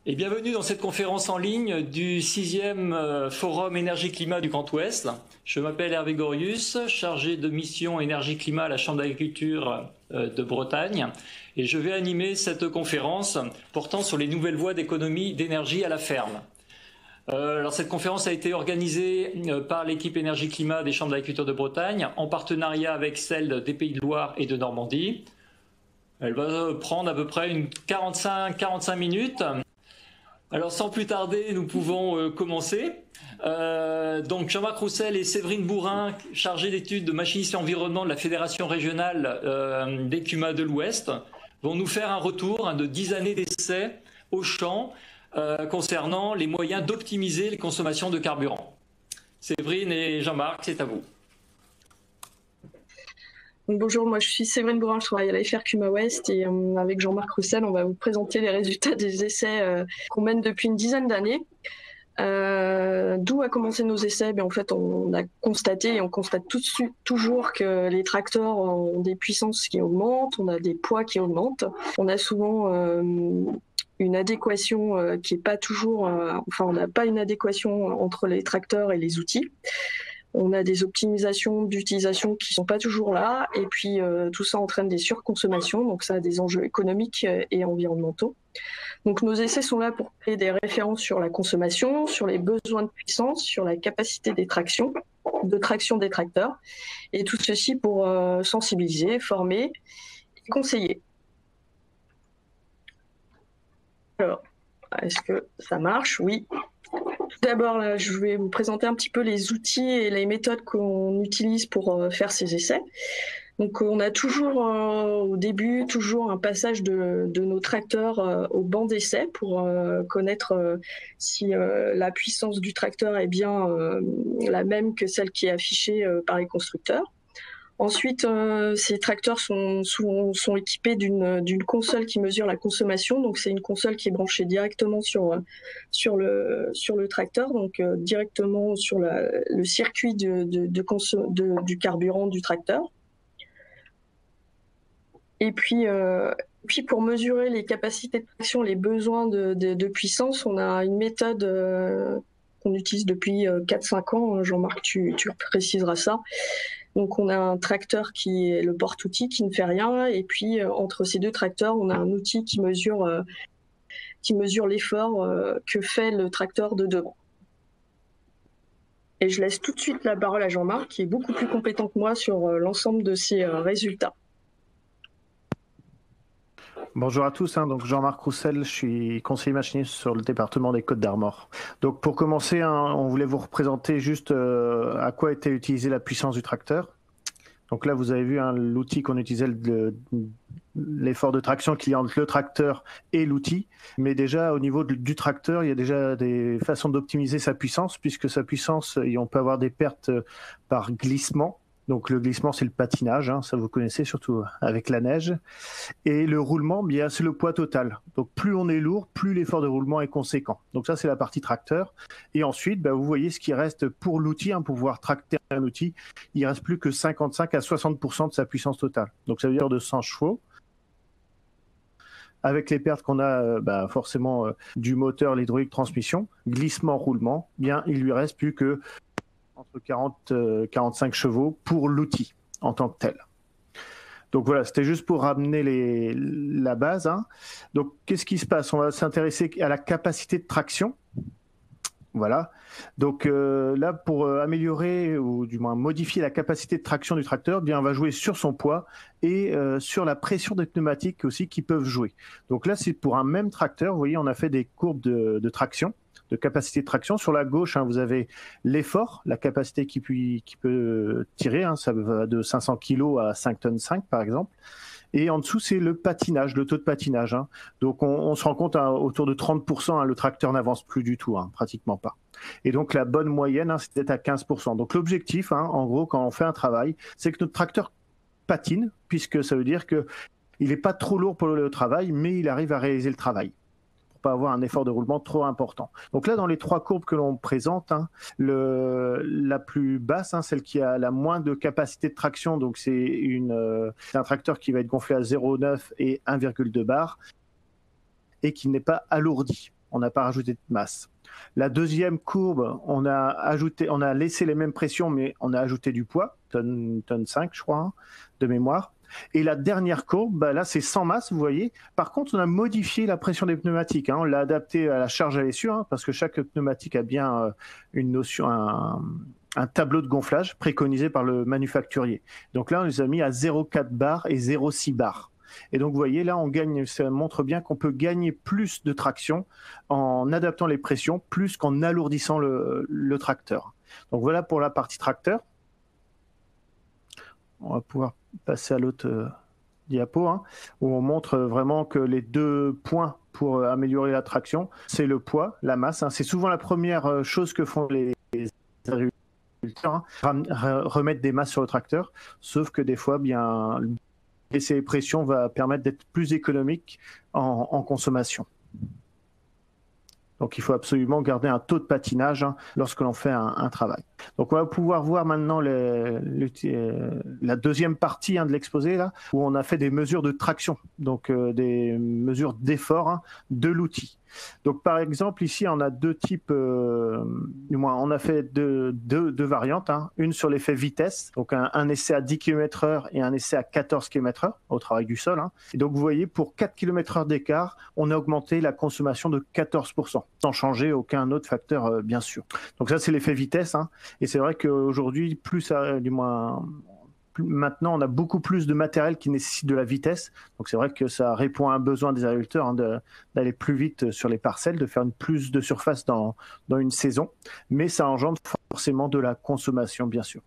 Et bienvenue dans cette conférence en ligne du 6e Forum Énergie-Climat du Grand Ouest. Je m'appelle Hervé Gorius, chargé de mission Énergie-Climat à la Chambre d'agriculture de Bretagne. Et je vais animer cette conférence portant sur les nouvelles voies d'économie d'énergie à la ferme. Alors cette conférence a été organisée par l'équipe Énergie-Climat des Chambres d'agriculture de Bretagne en partenariat avec celle des Pays de Loire et de Normandie. Elle va prendre à peu près 45 minutes. Alors sans plus tarder, nous pouvons commencer. Donc Jean-Marc Roussel et Séverine Bourrin, chargés d'études de machinistes et environnement de la Fédération régionale des CUMA de l'Ouest, vont nous faire un retour de 10 années d'essais au champ concernant les moyens d'optimiser les consommations de carburant. Séverine et Jean-Marc, c'est à vous. Bonjour, moi je suis Séverine Bourrin, je travaille à la FR CUMA Ouest et avec Jean-Marc Roussel, on va vous présenter les résultats des essais qu'on mène depuis une dizaine d'années. D'où a commencé nos essais? En fait, on a constaté et on constate toujours que les tracteurs ont des puissances qui augmentent, on a des poids qui augmentent. On a souvent une adéquation qui est pas toujours, on n'a pas une adéquation entre les tracteurs et les outils. On a des optimisations d'utilisation qui sont pas toujours là, et puis tout ça entraîne des surconsommations, donc ça a des enjeux économiques et environnementaux. Donc nos essais sont là pour créer des références sur la consommation, sur les besoins de puissance, sur la capacité de traction des tracteurs, et tout ceci pour sensibiliser, former et conseiller. Alors, est-ce que ça marche? Oui. Tout d'abord, je vais vous présenter un petit peu les outils et les méthodes qu'on utilise pour faire ces essais. Donc, on a toujours au début un passage de nos tracteurs au banc d'essai pour connaître si la puissance du tracteur est bien la même que celle qui est affichée par les constructeurs. Ensuite, ces tracteurs sont équipés d'une console qui mesure la consommation. Donc, c'est une console qui est branchée directement sur le tracteur, donc directement sur le circuit du carburant du tracteur. Et puis, pour mesurer les capacités de traction, les besoins de puissance, on a une méthode qu'on utilise depuis 4-5 ans. Jean-Marc, tu préciseras ça. Donc, on a un tracteur qui est le porte-outil qui ne fait rien. Et puis, entre ces deux tracteurs, on a un outil qui mesure l'effort que fait le tracteur de devant. Et je laisse tout de suite la parole à Jean-Marc, qui est beaucoup plus compétent que moi sur l'ensemble de ces résultats. Bonjour à tous, donc Jean-Marc Roussel, je suis conseiller machiniste sur le département des Côtes-d'Armor. Donc pour commencer, on voulait vous représenter juste à quoi était utilisée la puissance du tracteur. Donc là, vous avez vu l'outil qu'on utilisait, l'effort de traction qu'il y a entre le tracteur et l'outil. Mais déjà, au niveau du tracteur, il y a déjà des façons d'optimiser sa puissance, puisque sa puissance, on peut avoir des pertes par glissement. Donc le glissement, c'est le patinage, ça vous connaissez surtout avec la neige. Et le roulement, c'est le poids total. Donc plus on est lourd, plus l'effort de roulement est conséquent. Donc ça, c'est la partie tracteur. Et ensuite, vous voyez ce qui reste pour l'outil, pour pouvoir tracter un outil. Il ne reste plus que 55 à 60% de sa puissance totale. Donc ça veut dire de 100 chevaux. Avec les pertes qu'on a forcément du moteur, l'hydraulique, transmission, glissement, roulement, il lui reste plus que entre 40 et 45 chevaux pour l'outil en tant que tel. Donc voilà, c'était juste pour ramener la base. Donc qu'est-ce qui se passe? On va s'intéresser à la capacité de traction. Voilà. Donc là, pour améliorer ou du moins modifier la capacité de traction du tracteur, on va jouer sur son poids et sur la pression des pneumatiques aussi qui peuvent jouer. Donc là, c'est pour un même tracteur. Vous voyez, on a fait des courbes de traction, de capacité de traction. Sur la gauche, vous avez l'effort, la capacité qui peut tirer. Ça va de 500 kg à 5 tonnes 5 par exemple. Et en dessous, c'est le patinage, le taux de patinage. Donc on se rend compte autour de 30%, le tracteur n'avance plus du tout, pratiquement pas. Et donc la bonne moyenne, c'est d'être à 15%. Donc l'objectif, en gros, quand on fait un travail, c'est que notre tracteur patine, puisque ça veut dire qu'il n'est pas trop lourd pour le travail, mais il arrive à réaliser le travail. Pas avoir un effort de roulement trop important. Donc là, dans les trois courbes que l'on présente, la plus basse, celle qui a la moins de capacité de traction, donc c'est un tracteur qui va être gonflé à 0,9 et 1,2 bar et qui n'est pas alourdi. on n'a pas rajouté de masse. La deuxième courbe, on a laissé les mêmes pressions, mais on a ajouté du poids, tonne 5, je crois, hein, de mémoire. Et la dernière courbe, bah là, c'est sans masse, vous voyez. Par contre, on a modifié la pression des pneumatiques. Hein. On l'a adapté à la charge à l'essieu, hein, parce que chaque pneumatique a bien une notion, un tableau de gonflage préconisé par le manufacturier. Donc là, on les a mis à 0,4 bar et 0,6 bar. Et donc, vous voyez, là, ça montre bien qu'on peut gagner plus de traction en adaptant les pressions, plus qu'en alourdissant le tracteur. Donc, voilà pour la partie tracteur. On va pouvoir passer à l'autre diapo, hein, où on montre vraiment que les deux points pour améliorer la traction, c'est le poids, la masse. Hein. C'est souvent la première chose que font les agriculteurs, hein, remettre des masses sur le tracteur, sauf que des fois, bien, baisser les pressions va permettre d'être plus économique en consommation. Donc, il faut absolument garder un taux de patinage, hein, lorsque l'on fait un travail. Donc, on va pouvoir voir maintenant la deuxième partie, hein, de l'exposé, là, où on a fait des mesures de traction, donc des mesures d'effort, hein, de l'outil. Donc, par exemple, ici, on a deux types, du moins, on a fait deux variantes, hein, une sur l'effet vitesse, donc un essai à 10 km/h et un essai à 14 km/h au travail du sol. Hein. Et donc, vous voyez, pour 4 km/h d'écart, on a augmenté la consommation de 14%, sans changer aucun autre facteur, bien sûr. Donc, ça, c'est l'effet vitesse. Hein. Et c'est vrai qu'aujourd'hui, maintenant, on a beaucoup plus de matériel qui nécessite de la vitesse. Donc, c'est vrai que ça répond à un besoin des agriculteurs, hein, d'aller plus vite sur les parcelles, de faire plus de surface dans une saison. Mais ça engendre forcément de la consommation, bien sûr.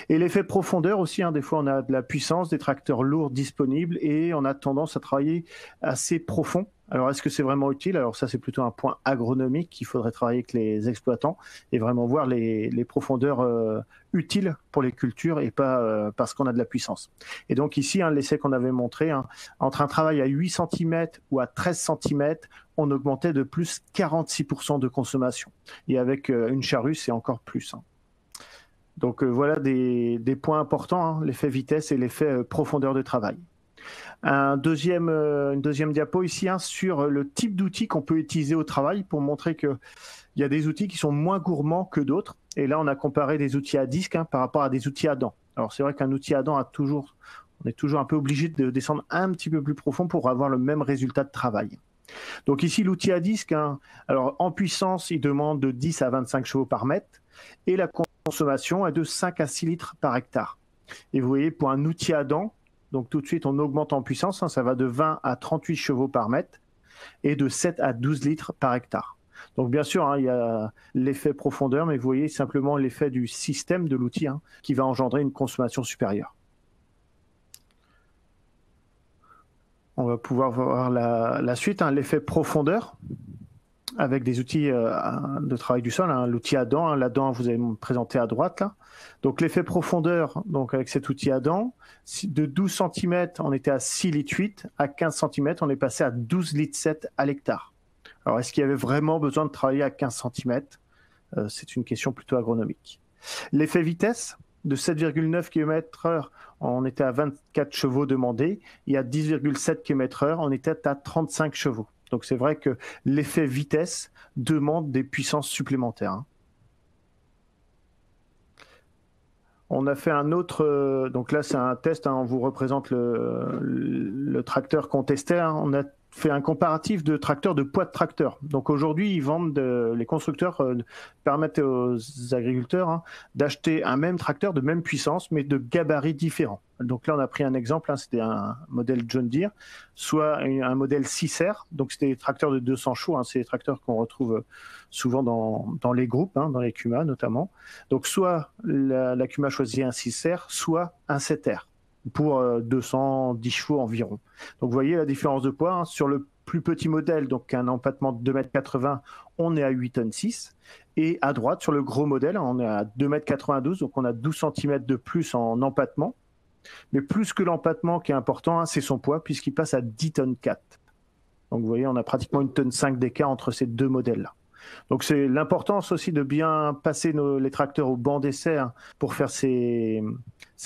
Et l'effet profondeur aussi, hein, des fois, on a de la puissance, des tracteurs lourds disponibles et on a tendance à travailler assez profond. Alors, est-ce que c'est vraiment utile? Alors ça, c'est plutôt un point agronomique qu'il faudrait travailler avec les exploitants et vraiment voir les profondeurs utiles pour les cultures et pas parce qu'on a de la puissance. Et donc ici, hein, l'essai qu'on avait montré, hein, entre un travail à 8 cm ou à 13 cm, on augmentait de plus 46% de consommation. Et avec une charrue, c'est encore plus. Hein. Donc voilà des points importants, hein, l'effet vitesse et l'effet profondeur de travail. Une deuxième diapo ici, hein, sur le type d'outils qu'on peut utiliser au travail pour montrer qu'il y a des outils qui sont moins gourmands que d'autres. Et là, on a comparé des outils à disque, hein, par rapport à des outils à dents. Alors, c'est vrai qu'un outil à dents on est toujours un peu obligé de descendre un petit peu plus profond pour avoir le même résultat de travail. Donc ici, l'outil à disque, hein, alors en puissance, il demande de 10 à 25 chevaux par mètre et la consommation est de 5 à 6 litres par hectare. Et vous voyez, pour un outil à dents, donc tout de suite, on augmente en puissance, hein, ça va de 20 à 38 chevaux par mètre et de 7 à 12 litres par hectare. Donc bien sûr, hein, il y a l'effet profondeur, mais vous voyez simplement l'effet du système de l'outil, hein, qui va engendrer une consommation supérieure. On va pouvoir voir la suite, hein, l'effet profondeur avec des outils de travail du sol, hein, l'outil à dents, hein, la dent vous avez présenté à droite là. Donc l'effet profondeur, donc avec cet outil à dents, de 12 cm on était à 6 litres 8, à 15 cm on est passé à 12 litres 7 à l'hectare. Alors est-ce qu'il y avait vraiment besoin de travailler à 15 cm? C'est une question plutôt agronomique. L'effet vitesse, de 7,9 km/h, on était à 24 chevaux demandés, et à 10,7 km/h, on était à 35 chevaux. Donc c'est vrai que l'effet vitesse demande des puissances supplémentaires. Hein. On a fait un autre, donc là c'est un test, hein, on vous représente le tracteur qu'on testait. Hein. On a fait un comparatif de tracteurs, de poids de tracteur. Donc aujourd'hui, ils vendent, les constructeurs permettent aux agriculteurs, hein, d'acheter un même tracteur de même puissance, mais de gabarits différents. Donc là, on a pris un exemple, hein, c'était un modèle John Deere, soit un modèle 6R, donc c'était des tracteurs de 200 chevaux, hein, c'est des tracteurs qu'on retrouve souvent dans les groupes, hein, dans les CUMA notamment. Donc soit la CUMA choisit un 6R, soit un 7R. Pour 210 chevaux environ. Donc vous voyez la différence de poids, hein. Sur le plus petit modèle, donc un empattement de 2,80 m, on est à 8,6 tonnes. Et à droite, sur le gros modèle, on est à 2,92 m, donc on a 12 cm de plus en empattement. Mais plus que l'empattement qui est important, hein, c'est son poids, puisqu'il passe à 10,4 tonnes. Donc vous voyez, on a pratiquement 1,5 tonne d'écart entre ces deux modèles-là. Donc c'est l'importance aussi de bien passer les tracteurs au banc d'essai, hein, pour faire ces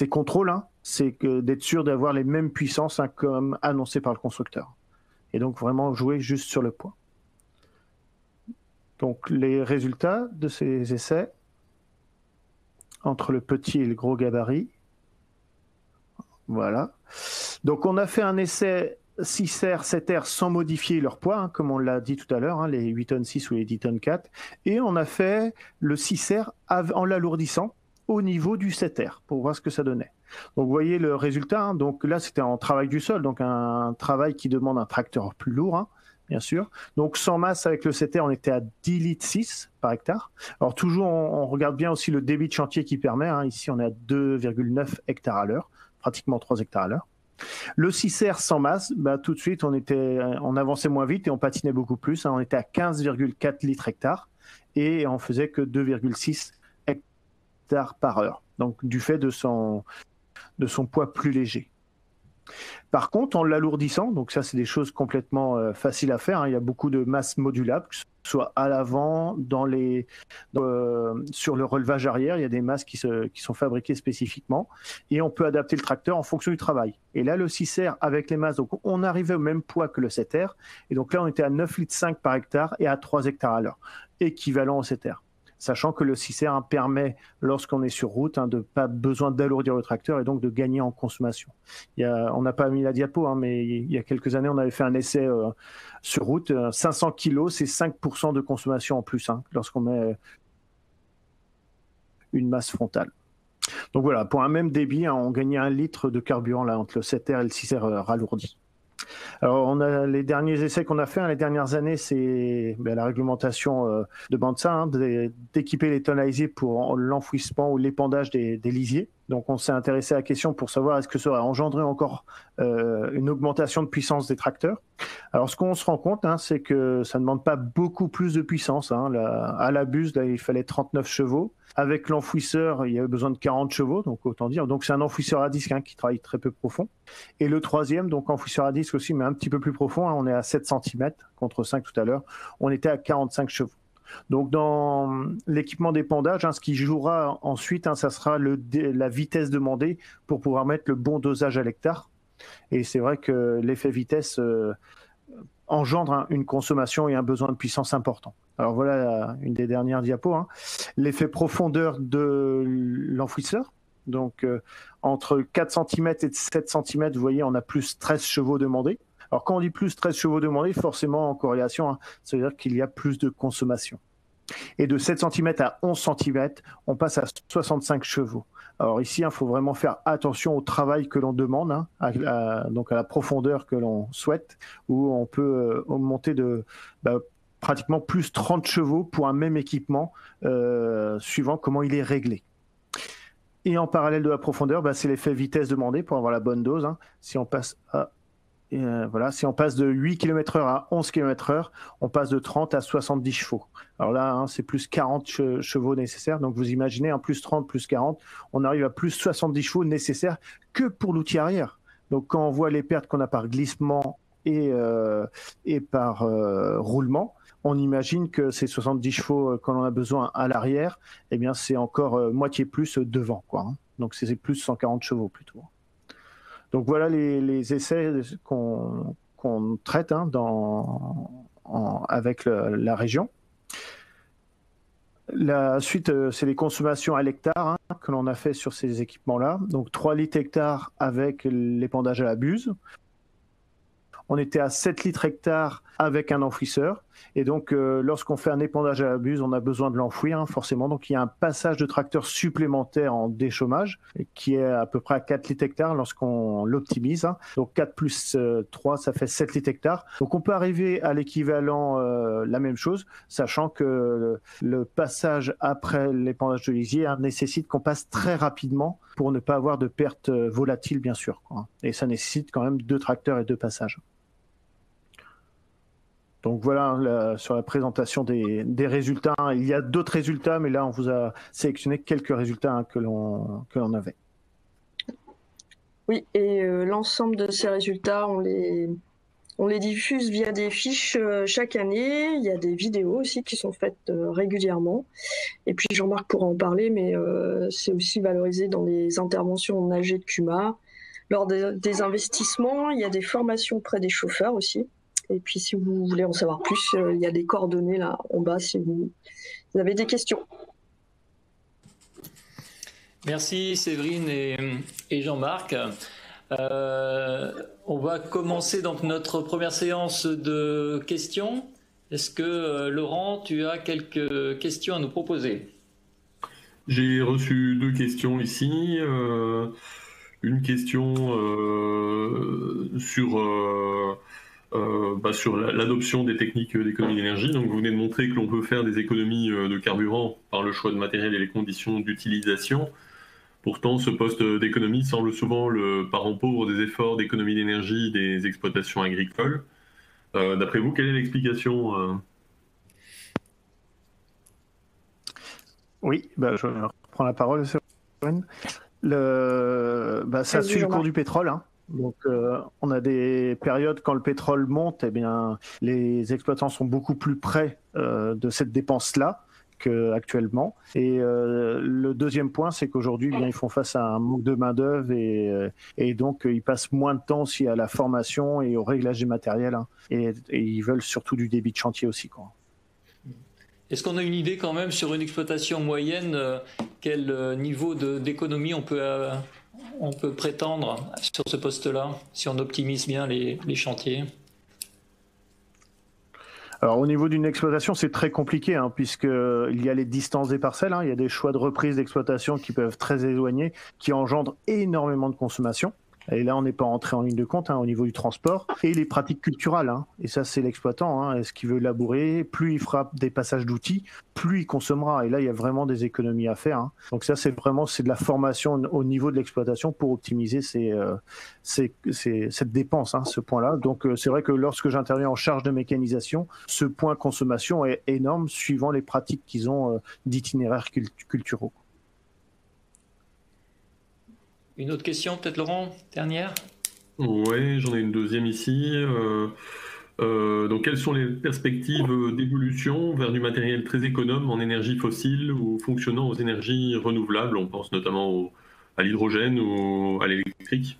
contrôles, hein. C'est d'être sûr d'avoir les mêmes puissances, hein, comme annoncé par le constructeur. Et donc vraiment jouer juste sur le poids. Donc les résultats de ces essais entre le petit et le gros gabarit. Voilà. Donc on a fait un essai 6R, 7R sans modifier leur poids, hein, comme on l'a dit tout à l'heure, hein, les 8 tonnes 6 ou les 10 tonnes 4. Et on a fait le 6R en l'alourdissant au niveau du 7R pour voir ce que ça donnait. Donc vous voyez le résultat. Hein, donc là c'était en travail du sol, donc un travail qui demande un tracteur plus lourd, hein, bien sûr. Donc sans masse avec le 7R, on était à 10 litres 6 par hectare. Alors toujours, on regarde bien aussi le débit de chantier qui permet. Hein, ici on est à 2,9 hectares à l'heure, pratiquement 3 hectares à l'heure. Le 6R sans masse, bah, tout de suite, on avançait moins vite et on patinait beaucoup plus. Hein. On était à 15,4 litres hectare et on faisait que 2,6 hectares par heure. Donc, du fait de son poids plus léger. Par contre, en l'alourdissant, donc ça, c'est des choses complètement faciles à faire. Hein. Il y a beaucoup de masses modulables, que ce soit à l'avant, sur le relevage arrière, il y a des masses qui sont fabriquées spécifiquement et on peut adapter le tracteur en fonction du travail. Et là, le 6R avec les masses, donc on arrivait au même poids que le 7R et donc là, on était à 9,5 litres par hectare et à 3 hectares à l'heure, équivalent au 7R. Sachant que le 6R permet, lorsqu'on est sur route, de pas besoin d'alourdir le tracteur et donc de gagner en consommation. On n'a pas mis la diapo, mais il y a quelques années, on avait fait un essai sur route. 500 kg, c'est 5% de consommation en plus lorsqu'on met une masse frontale. Donc voilà, pour un même débit, on gagnait 1 litre de carburant là, entre le 7R et le 6R ralourdi. Alors, on a les derniers essais qu'on a fait les dernières années, c'est la réglementation de BANSA, d'équiper les tonnaisiers pour l'enfouissement ou l'épandage des lisiers. Donc, on s'est intéressé à la question pour savoir est-ce que ça aurait engendré encore une augmentation de puissance des tracteurs. Alors, ce qu'on se rend compte, c'est que ça ne demande pas beaucoup plus de puissance. À la buse, là, il fallait 39 chevaux. Avec l'enfouisseur, il y avait besoin de 40 chevaux, donc autant dire. Donc, c'est un enfouisseur à disque qui travaille très peu profond. Et le troisième, donc enfouisseur à disque aussi, mais un petit peu plus profond, on est à 7 cm contre 5 tout à l'heure. On était à 45 chevaux. Donc, dans l'équipement d'épandage, ce qui jouera ensuite, ça sera la vitesse demandée pour pouvoir mettre le bon dosage à l'hectare. Et c'est vrai que l'effet vitesse engendre une consommation et un besoin de puissance important. Alors voilà une des dernières diapos. L'effet profondeur de l'enfouisseur. Donc entre 4 cm et 7 cm, vous voyez, on a plus 13 chevaux demandés. Alors quand on dit plus 13 chevaux demandés, forcément en corrélation, ça veut dire qu'il y a plus de consommation. Et de 7 cm à 11 cm, on passe à 65 chevaux. Alors ici, il faut vraiment faire attention au travail que l'on demande, donc à la profondeur que l'on souhaite, où on peut monter de pratiquement plus 30 chevaux pour un même équipement, suivant comment il est réglé. Et en parallèle de la profondeur, c'est l'effet vitesse demandé pour avoir la bonne dose. Si on passe si on passe de 8 km/h à 11 km/h, on passe de 30 à 70 chevaux. Alors là, c'est plus 40 chevaux nécessaires. Donc vous imaginez, plus 30, plus 40, on arrive à plus 70 chevaux nécessaires que pour l'outil arrière. Donc quand on voit les pertes qu'on a par glissement et par roulement, on imagine que ces 70 chevaux qu'on a besoin à l'arrière, c'est encore moitié plus devant, Donc c'est plus 140 chevaux plutôt. Donc voilà les essais qu'on traite avec la région. La suite, c'est les consommations à l'hectare que l'on a fait sur ces équipements-là. Donc 3 litres hectare avec l'épandage à la buse. On était à 7 litres hectare avec un enfouisseur. Et donc, lorsqu'on fait un épandage à la buse, on a besoin de l'enfouir, forcément. Donc, il y a un passage de tracteur supplémentaire en déchômage qui est à peu près à 4 litres hectare lorsqu'on l'optimise. Donc, 4 plus 3, ça fait 7 litres hectare. Donc, on peut arriver à l'équivalent, la même chose, sachant que le passage après l'épandage de lisier nécessite qu'on passe très rapidement pour ne pas avoir de pertes volatiles, bien sûr. Et ça nécessite quand même 2 tracteurs et 2 passages. Donc voilà sur la présentation des résultats. Il y a d'autres résultats, mais là on vous a sélectionné quelques résultats que l'on avait. Oui, et l'ensemble de ces résultats, on les diffuse via des fiches chaque année. Il y a des vidéos aussi qui sont faites régulièrement. Et puis Jean-Marc pourra en parler, mais c'est aussi valorisé dans les interventions en AG de CUMA. Lors des investissements, il y a des formations auprès des chauffeurs aussi. Et puis si vous voulez en savoir plus, il y a des coordonnées là en bas si vous avez des questions. Merci Séverine et Jean-Marc. On va commencer donc notre première séance de questions. Est-ce que Laurent, tu as quelques questions à nous proposer? J'ai reçu 2 questions ici. Une question sur l'adoption des techniques d'économie d'énergie. Donc, vous venez de montrer que l'on peut faire des économies de carburant par le choix de matériel et les conditions d'utilisation. Pourtant, ce poste d'économie semble souvent le parent pauvre des efforts d'économie d'énergie des exploitations agricoles. D'après vous, quelle est l'explication Oui, je reprends la parole, Séverine. Ça suit le cours du pétrole. Hein. Donc, on a des périodes quand le pétrole monte, eh bien, les exploitants sont beaucoup plus près de cette dépense-là qu'actuellement. Et le deuxième point, c'est qu'aujourd'hui, ils font face à un manque de main-d'œuvre et donc ils passent moins de temps aussi à la formation et au réglage du matériel. Hein. Et ils veulent surtout du débit de chantier aussi, quoi. Est-ce qu'on a une idée quand même sur une exploitation moyenne, quel niveau d'économie on peut prétendre sur ce poste-là, si on optimise bien les chantiers? Alors au niveau d'une exploitation, c'est très compliqué, hein, puisqu'il y a les distances des parcelles, hein, il y a des choix de reprise d'exploitation qui peuvent être très éloignés, qui engendrent énormément de consommation. Et là, on n'est pas entré en ligne de compte au niveau du transport. Et les pratiques culturelles. Hein. Et ça, c'est l'exploitant. Hein. Est-ce qu'il veut labourer? Plus il fera des passages d'outils, plus il consommera. Et là, il y a vraiment des économies à faire. Hein. Donc ça, c'est de la formation au niveau de l'exploitation pour optimiser cette dépense, hein, ce point-là. Donc c'est vrai que lorsque j'interviens en charge de mécanisation, ce point consommation est énorme suivant les pratiques qu'ils ont d'itinéraires culturaux. Une autre question, peut-être Laurent, dernière? Oui, j'en ai une deuxième ici. Donc, quelles sont les perspectives d'évolution vers du matériel très économe en énergie fossile ou fonctionnant aux énergies renouvelables? On pense notamment à l'hydrogène ou à l'électrique.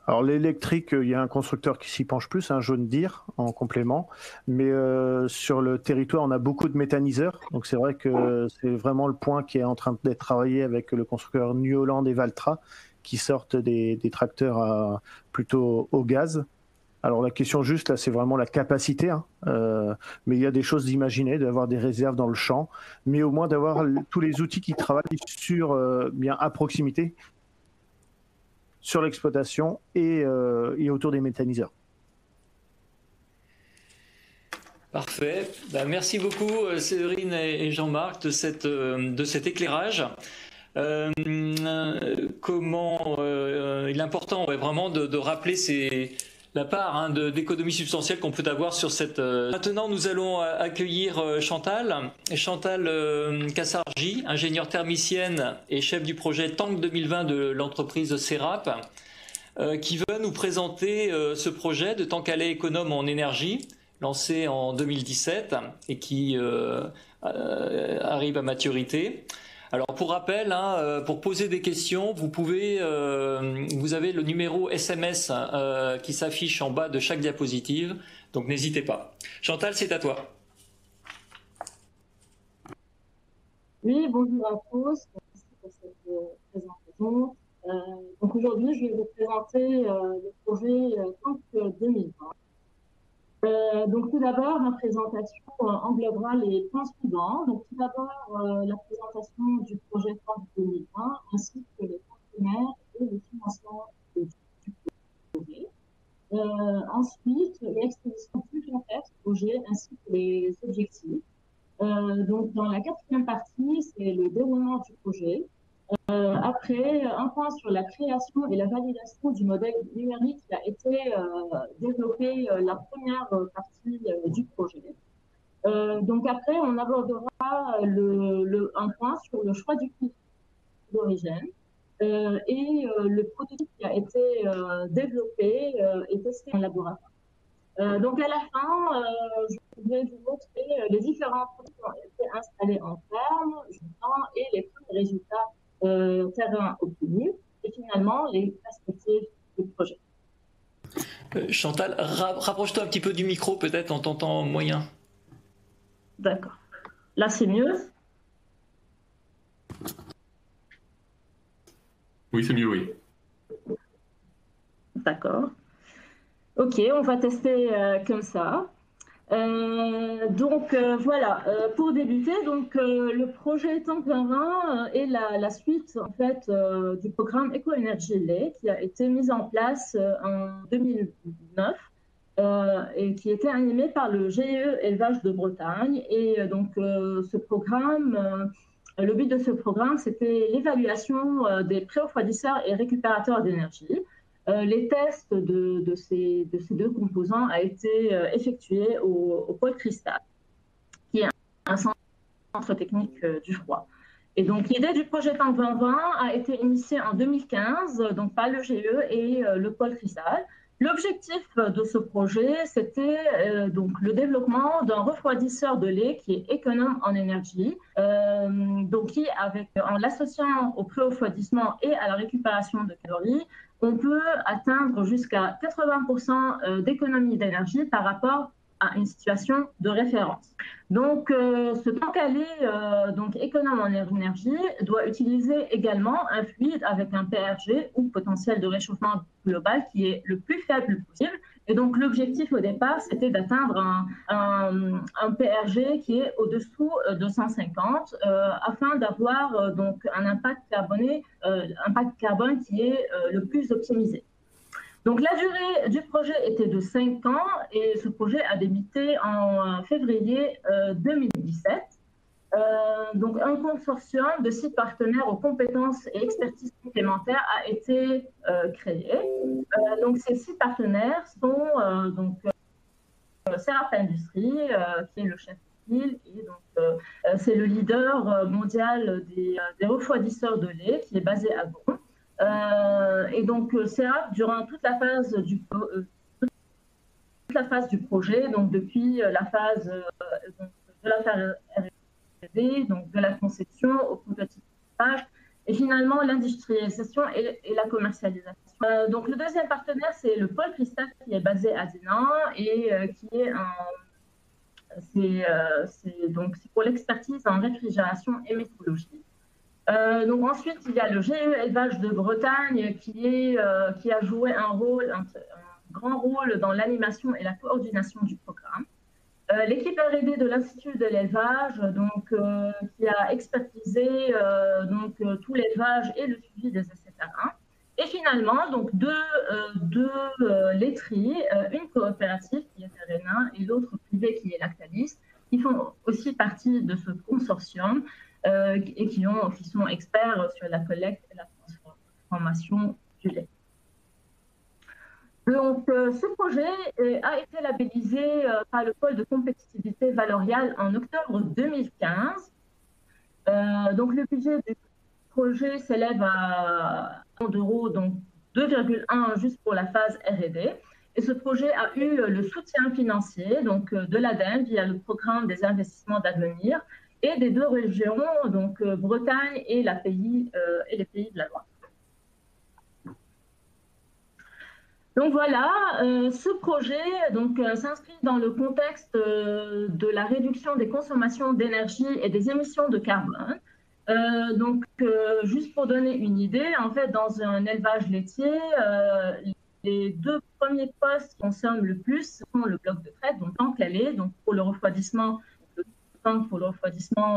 Alors l'électrique, il y a un constructeur qui s'y penche plus, John Deere en complément, mais sur le territoire, on a beaucoup de méthaniseurs, donc c'est vrai que c'est vraiment le point qui est en train d'être travaillé avec le constructeur New Holland et Valtra, qui sortent des tracteurs plutôt au gaz. Alors la question juste là, c'est vraiment la capacité, hein, mais il y a des choses d'imaginer, d'avoir des réserves dans le champ, mais au moins d'avoir tous les outils qui travaillent sur bien à proximité, sur l'exploitation et autour des méthaniseurs. Parfait. Merci beaucoup Séverine et Jean-Marc de cet éclairage. Il est important vraiment de rappeler la part d'économie substantielle qu'on peut avoir sur cette... Maintenant, nous allons accueillir Chantal Kassarji, ingénieure thermicienne et chef du projet Tank 2020 de l'entreprise CERAP, qui va nous présenter ce projet de tank à lait économe en énergie, lancé en 2017 et qui arrive à maturité. Alors pour rappel, pour poser des questions, vous avez le numéro SMS qui s'affiche en bas de chaque diapositive, donc n'hésitez pas. Chantal, c'est à toi. Oui, bonjour à tous, merci pour cette présentation. Donc aujourd'hui, je vais vous présenter le projet Tank 2020. Donc tout d'abord, ma présentation englobera les points suivants. Donc tout d'abord, la présentation du projet Tank 2020 ainsi que les partenaires et les financements du projet. Ensuite, l'exposition plus complète du projet ainsi que les objectifs. Donc dans la quatrième partie, c'est le déroulement du projet. Après, un point sur la création et la validation du modèle numérique qui a été développé la première partie du projet. Donc après, on abordera un point sur le choix du client d'origine et le prototype qui a été développé et testé en laboratoire. Donc à la fin, je vais vous montrer les différents produits qui ont été installés en ferme et les premiers résultats terrain obtenus et finalement les perspectives du projet. Chantal, rapproche-toi un petit peu du micro, peut-être, on t'entend moyen. D'accord. Là, c'est mieux? Oui, c'est mieux, oui. D'accord. Ok, on va tester comme ça. Voilà, pour débuter, le projet Tank 2020 est la suite en fait du programme Éco-énergie lait qui a été mis en place en 2009 et qui était animé par le GIE Élevage de Bretagne. Et ce programme, le but de ce programme, c'était l'évaluation des pré-refroidisseurs et récupérateurs d'énergie. Les tests de ces deux composants a été effectués au pôle Cristal, qui est un centre technique du froid. Et donc l'idée du projet Tank 2020 a été initiée en 2015 donc par le GE et le pôle Cristal. L'objectif de ce projet, c'était donc le développement d'un refroidisseur de lait qui est économe en énergie, en l'associant au pré-refroidissement et à la récupération de calories, on peut atteindre jusqu'à 80% d'économie d'énergie par rapport à une situation de référence. Donc, ce tank à lait économe en énergie doit utiliser également un fluide avec un PRG ou potentiel de réchauffement global qui est le plus faible possible. Et donc, l'objectif au départ, c'était d'atteindre un PRG qui est au-dessous de 150 afin d'avoir un impact carbone qui est le plus optimisé. Donc, la durée du projet était de 5 ans et ce projet a débuté en février 2017. Donc, un consortium de 6 partenaires aux compétences et expertises complémentaires a été créé. Donc, ces 6 partenaires sont Serap Industries, qui est le chef de file, et c'est le leader mondial des refroidisseurs de lait qui est basé à Gand. Serap, durant toute la phase du projet, donc depuis la phase de la R&D, donc de la conception au prototypage, et finalement l'industrialisation et la commercialisation. Donc le deuxième partenaire, c'est le pôle Cristal qui est basé à Dinan et qui est c'est pour l'expertise en réfrigération et métrologie. Ensuite, il y a le GE Élevage de Bretagne qui a joué un grand rôle dans l'animation et la coordination du programme. L'équipe R&D de l'Institut de l'élevage, qui a expertisé tout l'élevage et le suivi des essais terrain. Et finalement, deux laiteries, une coopérative qui est Terena et l'autre privée qui est Lactalis, qui font aussi partie de ce consortium et qui sont experts sur la collecte et la transformation du lait. Donc, ce projet a été labellisé par le pôle de compétitivité valoriale en octobre 2015. Donc, le budget du projet s'élève à 1 million d'euros, donc 2,1 juste pour la phase R&D. Et ce projet a eu le soutien financier de l'ADEME via le programme des investissements d'avenir et des 2 régions, donc Bretagne et les pays de la Loire. Donc voilà, ce projet s'inscrit dans le contexte de la réduction des consommations d'énergie et des émissions de carbone. Juste pour donner une idée, en fait, dans un élevage laitier, les 2 premiers postes qui consomment le plus sont le bloc de traite, donc tank à lait, donc pour le refroidissement,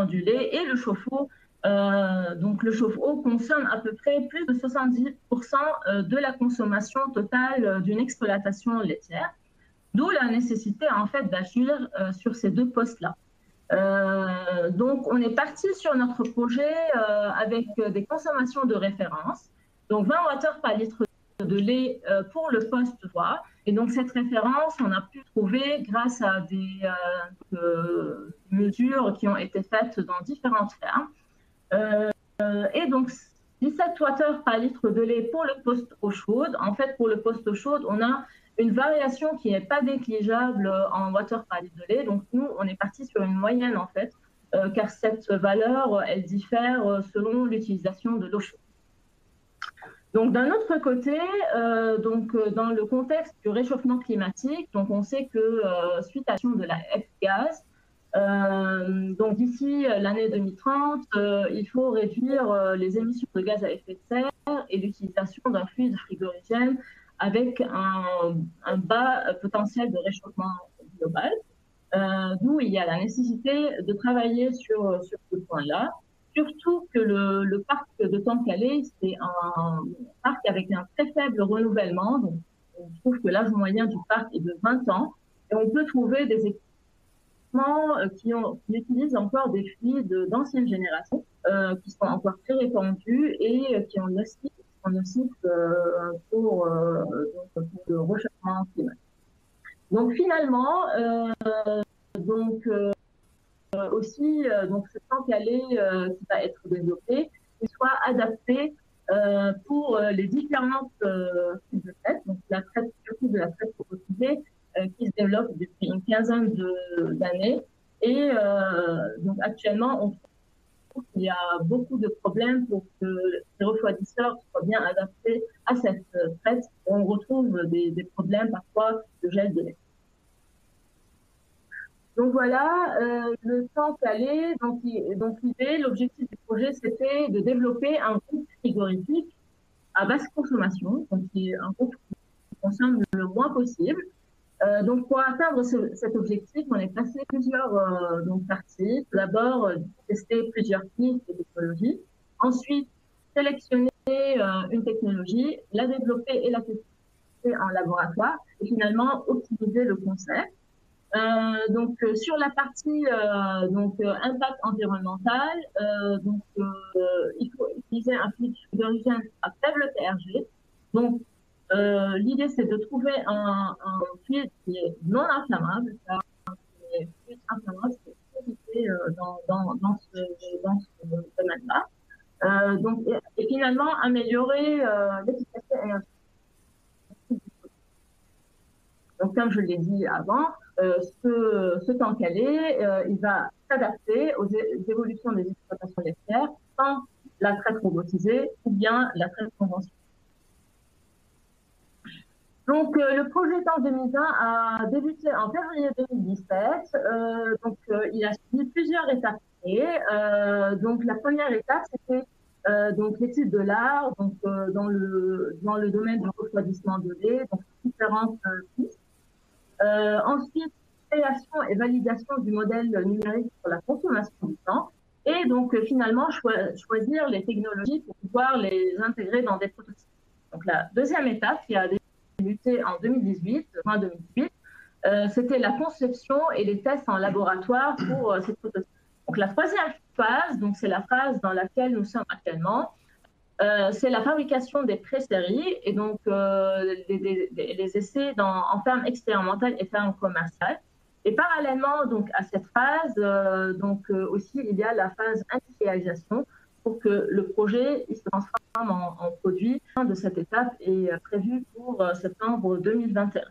du lait, et le chauffe-eau. Le chauffe-eau consomme à peu près plus de 70% de la consommation totale d'une exploitation laitière, d'où la nécessité en fait d'agir sur ces 2 postes-là. On est parti sur notre projet avec des consommations de référence, donc 20 Wh par litre de lait pour le poste 3. Et donc cette référence, on a pu trouver grâce à des mesures qui ont été faites dans différentes fermes. Et donc 17 Wh par litre de lait pour le poste eau chaude. En fait, pour le poste eau chaude, on a une variation qui n'est pas négligeable en Wh par litre de lait. Donc nous, on est parti sur une moyenne en fait, car cette valeur, elle diffère selon l'utilisation de l'eau chaude. Donc d'un autre côté, dans le contexte du réchauffement climatique, donc on sait que suite à l'action de la F-gaz, donc d'ici l'année 2030, il faut réduire les émissions de gaz à effet de serre et l'utilisation d'un fluide frigorigène avec un bas potentiel de réchauffement global. D'où il y a la nécessité de travailler sur ce point-là. Surtout que le parc de Temps-Calais, c'est un parc avec un très faible renouvellement. Donc, on trouve que l'âge moyen du parc est de 20 ans. Et on peut trouver des équipements qui utilisent encore des fluides d'ancienne génération, qui sont encore très répandus et qui ont nocifs pour le réchauffement climatique. Donc finalement, aussi, ce Temps-Calais qui va être développé, il soit adapté pour les différentes types de traite, donc la traite, surtout de la traite robotisée, qui se développe depuis une quinzaine d'années. Et donc actuellement, on trouve qu'il y a beaucoup de problèmes pour que les refroidisseurs soient bien adaptés à cette traite. On retrouve des problèmes parfois de gel de lait. Donc voilà, le Temps-Calais, donc l'idée, l'objectif du projet, c'était de développer un groupe frigorifique à basse consommation, donc qui est un groupe qui consomme le moins possible. Donc pour atteindre cet objectif, on est passé plusieurs parties. Tout d'abord, tester plusieurs types de technologies. Ensuite, sélectionner une technologie, la développer et la tester en laboratoire. Et finalement, optimiser le concept. Sur la partie impact environnemental, il faut utiliser un fluide frigorigène à faible TRG. Donc l'idée c'est de trouver un fluide qui est non inflammable. Les fluides inflammables, c'est évité dans ce domaine-là. Et finalement améliorer l'efficacité énergétique. Donc, comme je l'ai dit avant, ce Temps-Calais, il va s'adapter aux évolutions des exploitations laitières, tant la traite robotisée ou bien la traite conventionnelle. Donc, le projet Temps 2020 a débuté en février 2017. Il a suivi plusieurs étapes. Donc, la première étape, c'était l'étude de l'art dans le domaine du refroidissement de lait, donc différentes pistes. Ensuite, création et validation du modèle numérique sur la consommation du temps. Et donc, finalement, choisir les technologies pour pouvoir les intégrer dans des prototypes. Donc, la deuxième étape qui a débuté en 2018, fin 2018, c'était la conception et les tests en laboratoire pour ces prototypes. Donc, la troisième phase, c'est la phase dans laquelle nous sommes actuellement. C'est la fabrication des pré-séries et donc les essais en ferme expérimentale et ferme commerciale. Et parallèlement à cette phase, aussi il y a la phase industrialisation pour que le projet se transforme en produit. La fin de cette étape est prévue pour septembre 2021.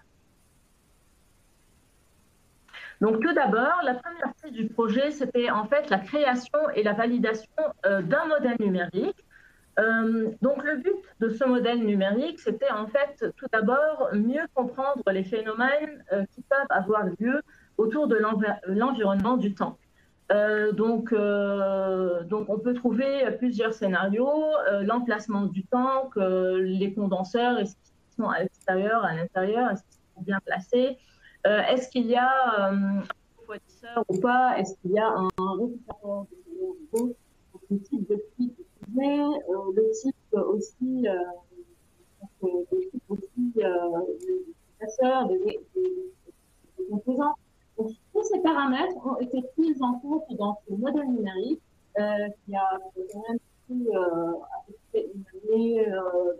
Donc tout d'abord, la première partie du projet, c'était en fait la création et la validation d'un modèle numérique. Donc le but de ce modèle numérique, c'était en fait tout d'abord mieux comprendre les phénomènes qui peuvent avoir lieu autour de l'environnement du temps. Donc on peut trouver plusieurs scénarios, l'emplacement du tank, les condenseurs, est-ce qu'ils sont à l'extérieur, à l'intérieur, est-ce qu'ils sont bien placés, est-ce qu'il y a un refroidisseur ou pas, est-ce qu'il y a un récupérateur de l'eau, le type de fluide le type aussi des compresseurs, des composants. Donc, tous ces paramètres ont été pris en compte dans ce modèle numérique qui a quand même pris à peu près une année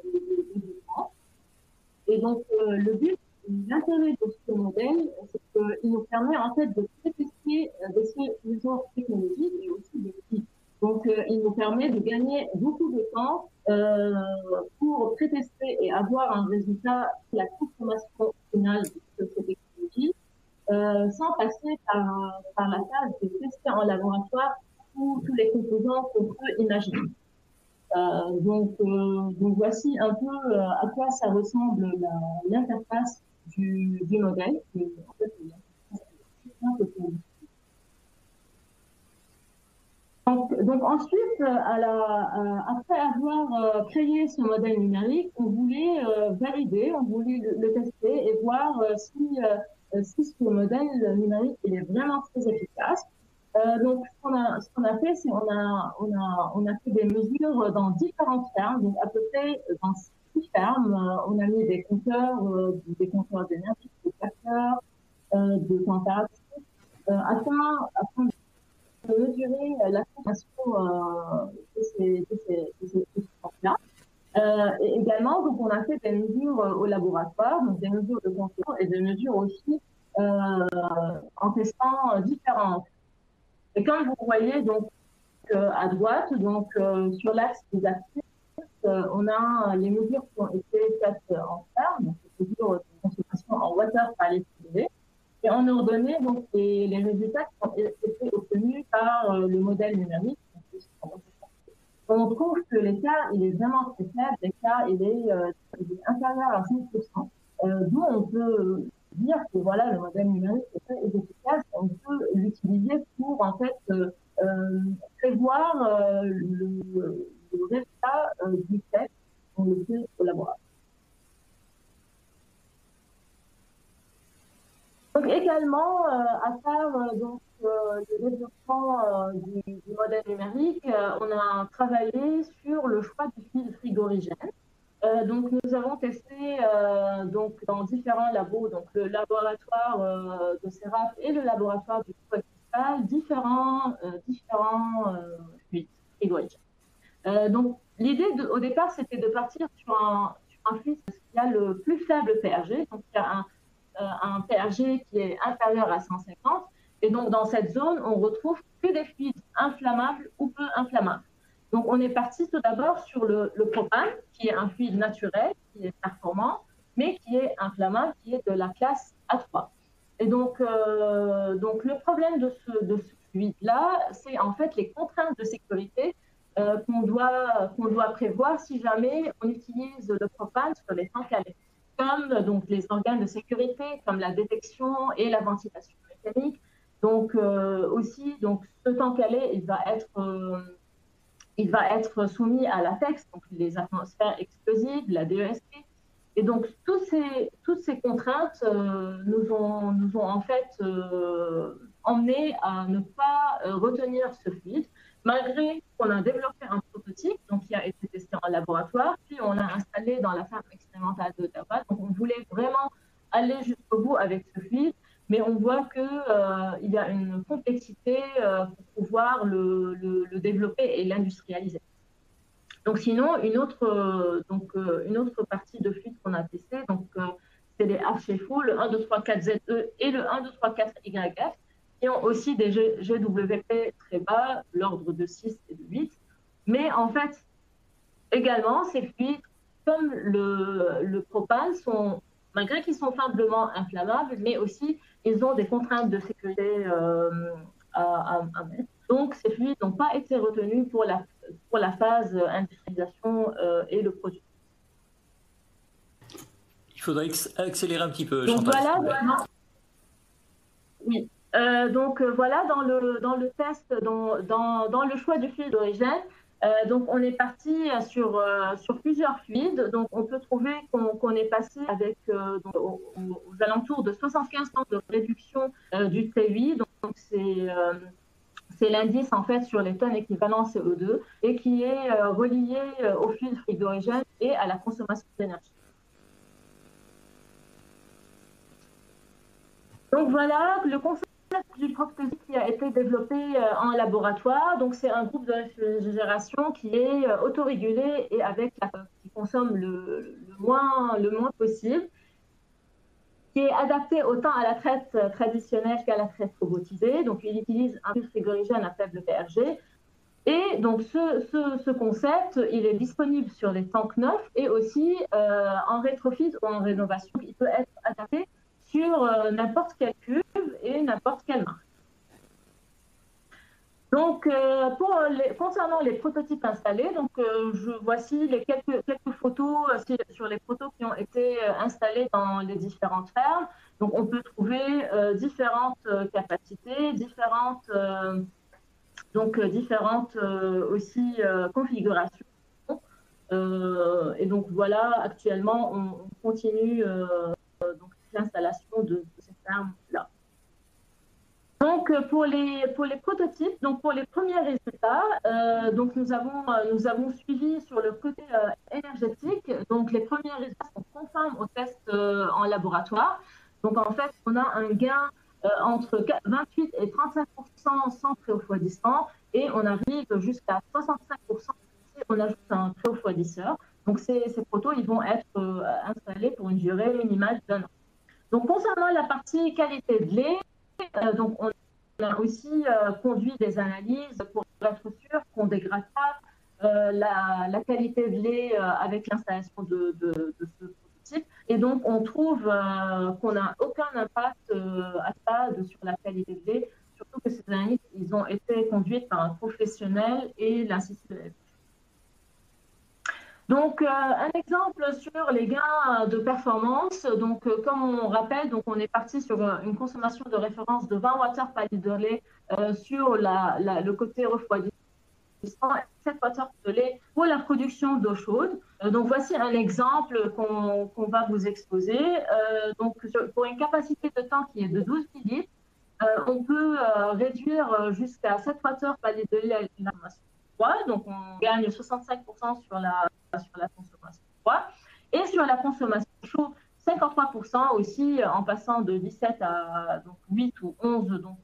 de développement. Et donc, le but, l'intérêt de ce modèle, c'est qu'il nous permet en fait de tester des mesures technologiques et aussi des types. Donc, il nous permet de gagner beaucoup de temps pour pré-tester et avoir un résultat de la consommation finale de ces technologies, sans passer par la phase de tester en laboratoire tous les composants qu'on peut imaginer. Donc voici un peu à quoi ça ressemble l'interface du modèle. En fait, donc ensuite, après avoir créé ce modèle numérique, on voulait valider, on voulait le tester et voir si ce modèle numérique il est vraiment très efficace. Donc ce qu'on a fait, c'est on a fait des mesures dans différentes fermes, donc à peu près dans 6 fermes. On a mis des compteurs d'énergie, des capteurs, de température, afin de mesurer la consommation de ces substances-là. Et également, donc, on a fait des mesures au laboratoire, donc des mesures de contrôle et des mesures aussi en testant différentes. Et comme vous voyez donc à droite, donc sur l'axe des actifs, on a les mesures qui ont été faites en ferme, donc les mesures de consommation en water par litre cubé. Et on a donné donc les résultats qui ont été obtenus par le modèle numérique. On trouve que l'écart il est vraiment très faible, l'écart il est inférieur à 5%, d'où on peut dire que voilà, le modèle numérique est très efficace, on peut l'utiliser pour en fait prévoir le résultat du test qu'on le fait au laboratoire. Donc également, à part le développement du modèle numérique, on a travaillé sur le choix du fil frigorigène. Donc nous avons testé donc dans différents labos, donc le laboratoire de CERAF et le laboratoire du Cristal, différents fluides frigorigènes. Donc l'idée au départ, c'était de partir sur un fluide qui a le plus faible PRG, donc il y a un PRG qui est inférieur à 150. Et donc, dans cette zone, on retrouve que des fluides inflammables ou peu inflammables. Donc, on est parti tout d'abord sur le propane, qui est un fluide naturel, qui est performant, mais qui est inflammable, qui est de la classe A3. Et donc le problème de ce fluide-là, c'est en fait les contraintes de sécurité qu'on doit prévoir si jamais on utilise le propane sur les temps calés, comme donc les organes de sécurité, comme la détection et la ventilation mécanique. Donc aussi, donc ce temps calé, il va être soumis à l'ATEX, donc les atmosphères explosives, la DESP. Et donc toutes ces contraintes nous ont en fait emmenés à ne pas retenir ce fluide, malgré qu'on a développé un prototype donc, qui a été testé en laboratoire, puis on l'a installé dans la ferme expérimentale d'Ottawa. Donc on voulait vraiment aller jusqu'au bout avec ce fluide, mais on voit qu'il y a une complexité pour pouvoir le développer et l'industrialiser. Donc sinon, une autre partie de fluide qu'on a testé, c'est les HFO, le 1, 2, 3, 4 ZE et le 1, 2, 3, 4 YF, qui ont aussi des GWP très bas, l'ordre de 6 et de 8. Mais en fait, également, ces fluides, comme le propane, malgré qu'ils sont faiblement inflammables, mais aussi, ils ont des contraintes de sécurité à mettre. Donc, ces fluides n'ont pas été retenus pour la phase industrialisation et le produit. Il faudrait accélérer un petit peu, donc, Chantal. Voilà, oui. Donc voilà, dans le test, dans le choix du fluide d'origine, donc on est parti sur plusieurs fluides. Donc on peut trouver qu'on est passé avec aux alentours de 75 temps de réduction du TUI. Donc c'est l'indice en fait sur les tonnes équivalent CO2 et qui est relié au fluide frigorigène et à la consommation d'énergie. Donc voilà, le concept du prototype qui a été développé en laboratoire. Donc c'est un groupe de réfrigération qui est autorégulé et qui consomme le moins possible, qui est adapté autant à la traite traditionnelle qu'à la traite robotisée. Donc il utilise un fluide frigorigène à faible PRG. Et donc ce concept, il est disponible sur les tanks neufs et aussi en rétrofit ou en rénovation. Il peut être adapté sur n'importe quelle cuve et n'importe quelle marque. Donc, concernant les prototypes installés, donc, voici quelques photos sur les protos qui ont été installés dans les différentes fermes. Donc, on peut trouver différentes capacités, différentes aussi configurations. Et donc, voilà, actuellement, on continue l'installation de ces fermes-là. Donc, pour les prototypes, donc pour les premiers résultats, donc nous avons suivi sur le côté énergétique. Donc, les premiers résultats sont conformes aux tests en laboratoire. Donc, en fait, on a un gain entre 28 et 35% sans prérefroidissement et on arrive jusqu'à 65% si on ajoute un prérefroidisseur. Donc, ces protos, ils vont être installés pour une durée minimale d'1 an. Donc, concernant la partie qualité de lait, donc on a aussi conduit des analyses pour être sûr qu'on ne dégrade pas la qualité de lait avec l'installation de ce prototype. Et donc, on trouve qu'on n'a aucun impact à ça sur la qualité de lait, surtout que ces analyses ils ont été conduites par un professionnel et l'Institut de l'élevage. Donc, un exemple sur les gains de performance. Donc, comme on rappelle, donc on est parti sur une consommation de référence de 20 Wh par litre de lait sur le côté refroidissement et 7 Wh de lait pour la production d'eau chaude. Donc, voici un exemple qu'on va vous exposer. Donc, pour une capacité de temps qui est de 12 millilitres, on peut réduire jusqu'à 7 Wh par litre de lait à la consommation. Donc, on gagne 65% sur la consommation froide. Et sur la consommation chaude, 53% aussi, en passant de 17 à 8 ou 11, donc,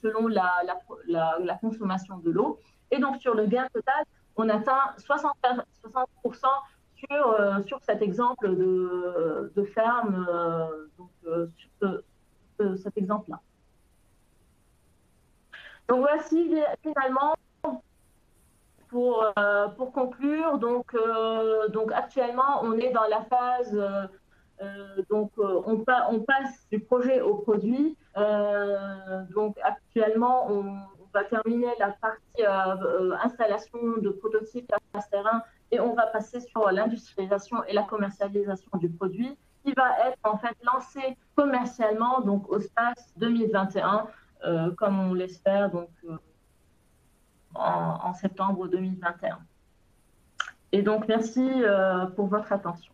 selon la consommation de l'eau. Et donc, sur le gain total, on atteint 60% sur cet exemple de ferme, sur cet exemple-là. Donc, voici finalement, pour conclure, donc actuellement, on est dans la phase, on passe du projet au produit. Donc actuellement, on va terminer la partie installation de prototypes à terrain et on va passer sur l'industrialisation et la commercialisation du produit qui va être en fait lancé commercialement donc au SPACE 2021, comme on l'espère, donc en septembre 2021. Et donc, merci pour votre attention.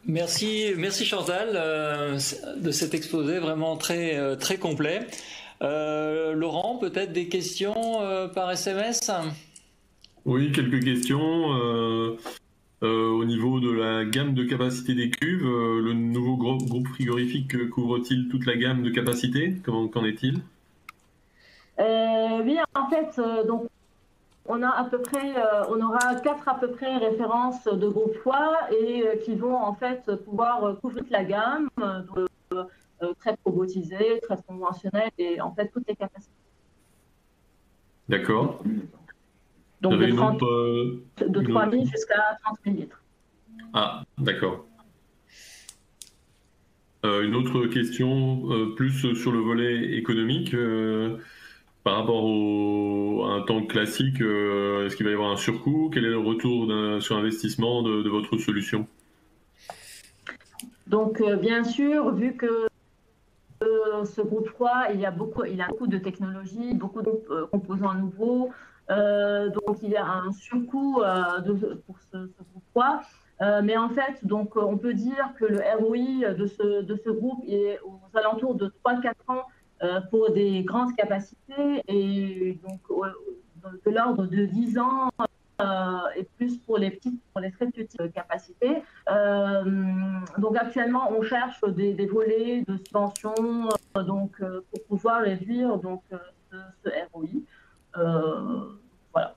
Merci Chantal de cet exposé vraiment très, très complet. Laurent, peut-être des questions par SMS? Oui, quelques questions. Au niveau de la gamme de capacité des cuves, le nouveau groupe frigorifique couvre-t-il toute la gamme de capacité? Qu'en est-il? Oui, en fait, donc, on a à peu près, on aura 4 à peu près références de groupe froid et qui vont en fait pouvoir couvrir la gamme, très robotisée, très conventionnelle et en fait toutes les capacités. D'accord. Donc de 3 000 jusqu'à 30 000 litres. Ah, d'accord. Une autre question, plus sur le volet économique. Par rapport à un tank classique, est-ce qu'il va y avoir un surcoût? Quel est le retour sur investissement de votre solution? Donc, bien sûr, vu que ce groupe froid, il a beaucoup de technologies, beaucoup de composants nouveaux, donc il y a un surcoût pour ce groupe froid. Mais en fait, donc, on peut dire que le ROI de ce groupe est aux alentours de 3-4 ans pour des grandes capacités et donc de l'ordre de 10 ans et plus pour les très petites capacités. Donc actuellement, on cherche des volets de subventions pour pouvoir réduire donc, ce ROI. Voilà.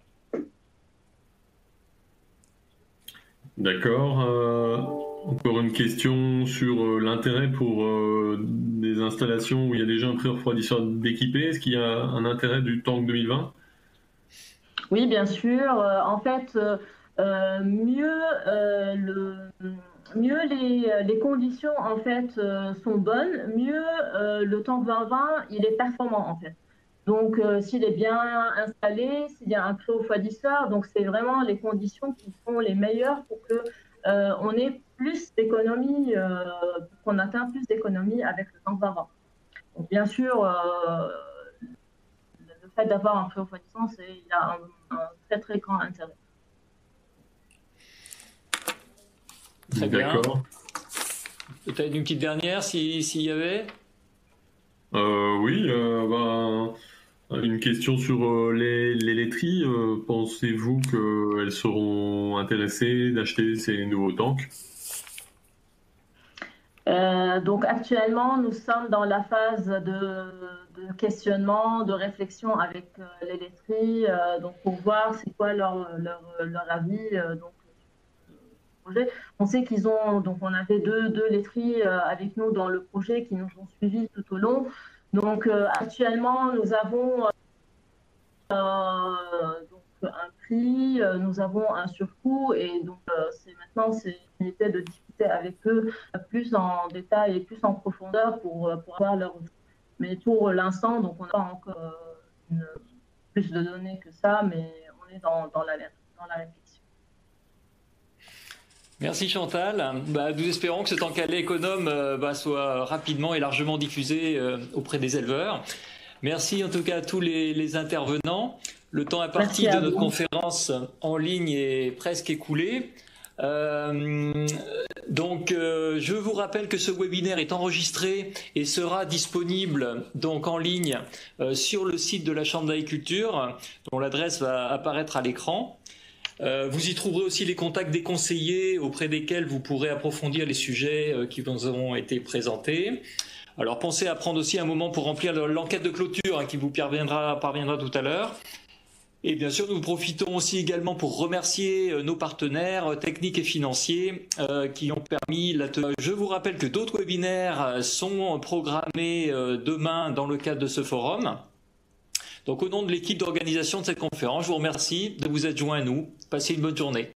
D'accord. Encore une question sur l'intérêt pour des installations où il y a déjà un pré-refroidisseur d'équipé. Est-ce qu'il y a un intérêt du tank 2020? Oui, bien sûr. En fait, mieux les conditions en fait sont bonnes, mieux le tank 2020 il est performant en fait. Donc, s'il est bien installé, s'il y a un cryo-refroidisseur, donc c'est vraiment les conditions qui sont les meilleures pour que on ait plus d'économies, qu'on atteint plus d'économies avec le tank Vavra. Donc, bien sûr, le fait d'avoir un cryo-refroidissant, il a un très très grand intérêt. Très bien. D'accord. Peut-être une petite dernière, s'il y avait. Oui, une question sur les laiteries. Pensez-vous qu'elles seront intéressées d'acheter ces nouveaux tanks? Donc actuellement, nous sommes dans la phase de questionnement, de réflexion avec les laiteries, donc pour voir c'est quoi leur avis donc, sur le projet. On sait qu'ils ont, donc on avait deux laiteries avec nous dans le projet qui nous ont suivis tout au long. Donc actuellement, nous avons donc un prix, nous avons un surcoût et donc maintenant c'est une idée de discuter avec eux plus en détail et plus en profondeur pour avoir leur retour. Mais pour l'instant, donc on n'a pas encore plus de données que ça, mais on est dans la réflexion. Merci Chantal. Nous espérons que ce tank à lait économe soit rapidement et largement diffusé auprès des éleveurs. Merci en tout cas à tous les intervenants. Le temps imparti de notre conférence en ligne est presque écoulé. Je vous rappelle que ce webinaire est enregistré et sera disponible donc en ligne sur le site de la Chambre d'agriculture, dont l'adresse va apparaître à l'écran. Vous y trouverez aussi les contacts des conseillers auprès desquels vous pourrez approfondir les sujets qui vous auront été présentés. Alors pensez à prendre aussi un moment pour remplir l'enquête de clôture qui vous parviendra tout à l'heure. Et bien sûr, nous profitons aussi également pour remercier nos partenaires techniques et financiers qui ont permis l'atelier. Je vous rappelle que d'autres webinaires sont programmés demain dans le cadre de ce forum. Donc au nom de l'équipe d'organisation de cette conférence, je vous remercie de vous être joints à nous. Passez une bonne journée.